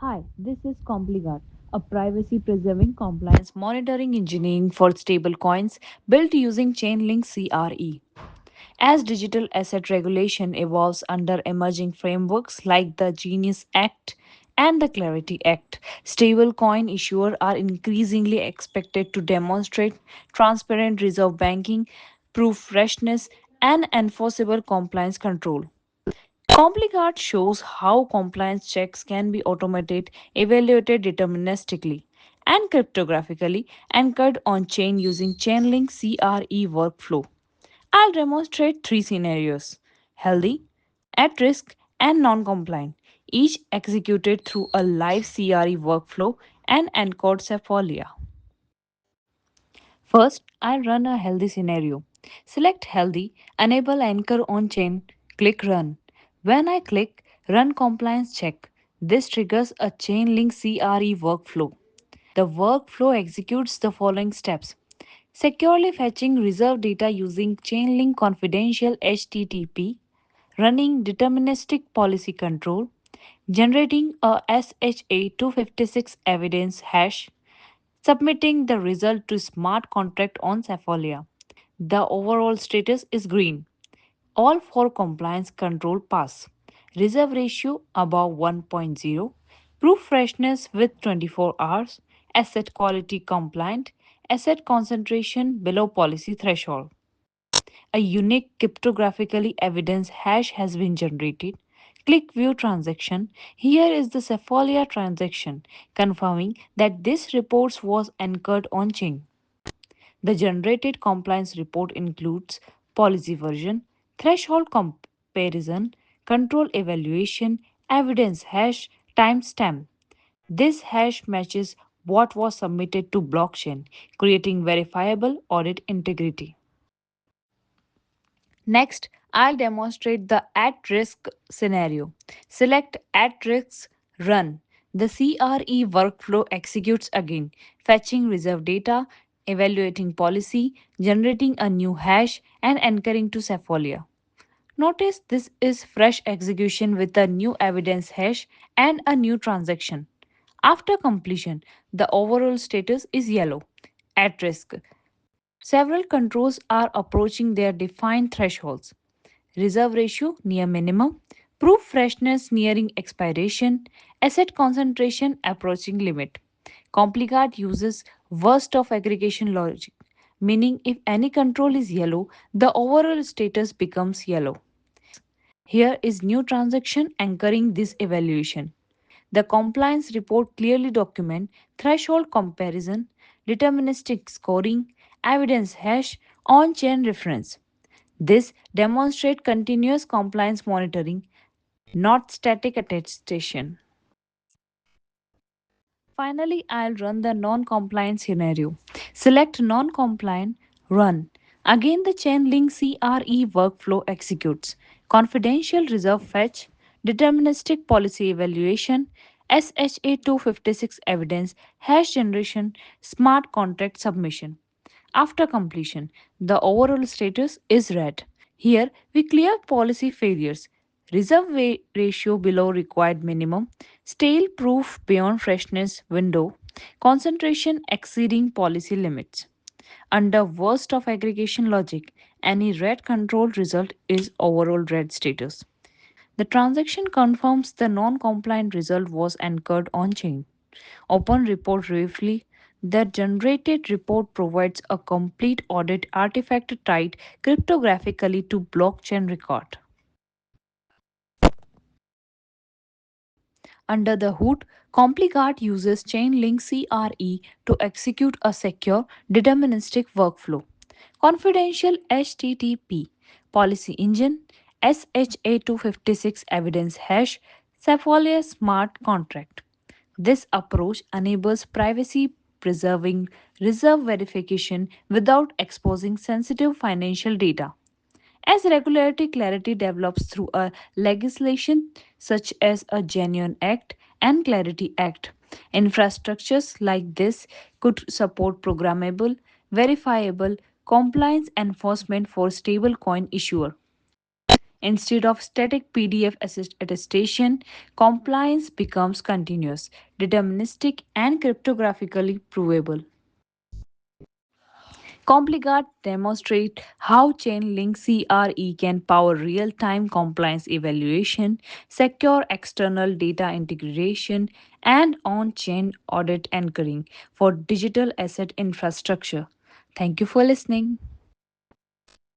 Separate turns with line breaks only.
Hi, this is CompliGuard, a privacy preserving compliance monitoring engineering for stablecoins built using Chainlink CRE. As digital asset regulation evolves under emerging frameworks like the Genius Act and the Clarity Act, stablecoin issuers are increasingly expected to demonstrate transparent reserve banking, proof freshness, and enforceable compliance control. CompliGuard shows how compliance checks can be automated, evaluated deterministically, and cryptographically anchored on chain using Chainlink CRE workflow. I'll demonstrate three scenarios: healthy, at risk, and non compliant, each executed through a live CRE workflow and encode Cephalonia. First, I'll run a healthy scenario. Select healthy, enable anchor on chain, click run. When I click run compliance check, this triggers a Chainlink CRE workflow. The workflow executes the following steps: securely fetching reserve data using Chainlink confidential HTTP, running deterministic policy control, generating a SHA-256 evidence hash, submitting the result to smart contract on Cephalonia. The overall status is green. All four compliance control pass. Reserve ratio above 1.0, proof freshness with 24 hours, asset quality compliant, asset concentration below policy threshold. A unique cryptographically evidence hash has been generated. Click View Transaction. Here is the Cephalonia transaction, confirming that this report was anchored on chain. The generated compliance report includes policy version, threshold comparison, control evaluation, evidence hash, timestamp. This hash matches what was submitted to blockchain, creating verifiable audit integrity. Next, I'll demonstrate the at-risk scenario. Select at-risk run. The CRE workflow executes again, fetching reserve data, evaluating policy, generating a new hash, and anchoring to Cephalonia. Notice this is fresh execution with a new evidence hash and a new transaction. After completion, the overall status is yellow, at risk. Several controls are approaching their defined thresholds: reserve ratio near minimum, proof freshness nearing expiration, asset concentration approaching limit. CompliGuard uses worst of aggregation logic, meaning if any control is yellow, the overall status becomes yellow. Here is new transaction anchoring this evaluation. The compliance report clearly documents threshold comparison, deterministic scoring, evidence hash, on-chain reference. This demonstrates continuous compliance monitoring, not static attestation. Finally, I'll run the non-compliant scenario. Select non-compliant, run. Again, the Chainlink CRE workflow executes. Confidential reserve fetch, deterministic policy evaluation, SHA-256 evidence, hash generation, smart contract submission. After completion, the overall status is red. Here, we clear policy failures, reserve ratio below required minimum, stale proof beyond freshness window, concentration exceeding policy limits. Under worst of aggregation logic, any red control result is overall red status. The transaction confirms the non compliant result was anchored on chain. Open report briefly. The generated report provides a complete audit artifact tied cryptographically to blockchain record. Under the hood, CompliGuard uses Chainlink CRE to execute a secure, deterministic workflow. Confidential HTTP policy engine, SHA-256 evidence hash, Cephalonia smart contract. This approach enables privacy preserving reserve verification without exposing sensitive financial data. As regulatory clarity develops through a legislation such as a Genuine Act and Clarity Act, infrastructures like this could support programmable, verifiable compliance enforcement for stablecoin issuer. Instead of static PDF attestation, compliance becomes continuous, deterministic, and cryptographically provable. CompliGuard demonstrate how Chainlink CRE can power real-time compliance evaluation, secure external data integration, and on-chain audit anchoring for digital asset infrastructure. Thank you for listening.